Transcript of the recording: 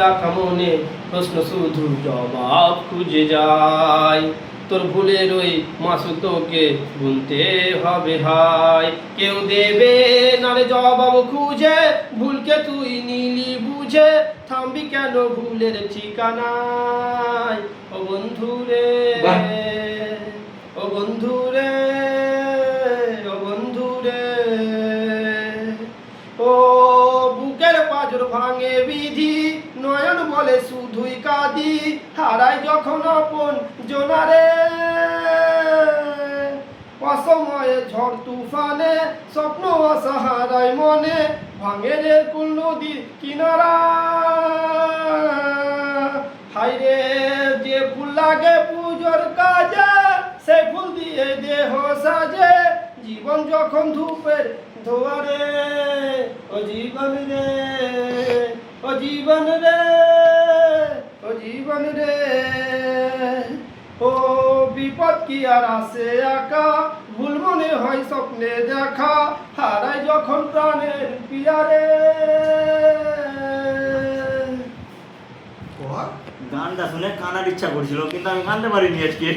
একা মনে প্রশ্ন শুধু জবাব খুঁজে যায়। তোর ভুলের ওই মাসুতোকে গুনতে হবে হায়। কেউ দেবে না রে জবাব খুঁজে, ভুলকে তুই নিলি বুঝে, থামবি কেন ভুলের ঠিকানায়। ও বন্ধু রে, বাহ। ও বন্ধু রে, ও বন্ধু রে, ও বুকের পাঁজর ভাঙে বিধি, নয়ন বলে শুধুই কাঁদি, হারাই যখন আপন জোনারে। অসময়ে ঝড় তুফানে স্বপ্ন আশা হারায় মনে, ভাঙে রে কুল নদীর কিনারা। হাইরে যে ফুল লাগে পুজোর কাজে, সেই ফুল দিয়ে দেহ সাজে, জীবন যখন ধূপের ধোয়ারে। ও জীবন রে, ও জীবন রে, ও জীবন রে, ও বিপদ কি আর আসে একা, ভুল মনে হয় স্বপ্নে দেখা, হারাই যখন প্রাণের পিয়ারে। গানটা শুনে কানার ইচ্ছা করছিল, কিন্তু আমি কানতে পারিনি আজকে।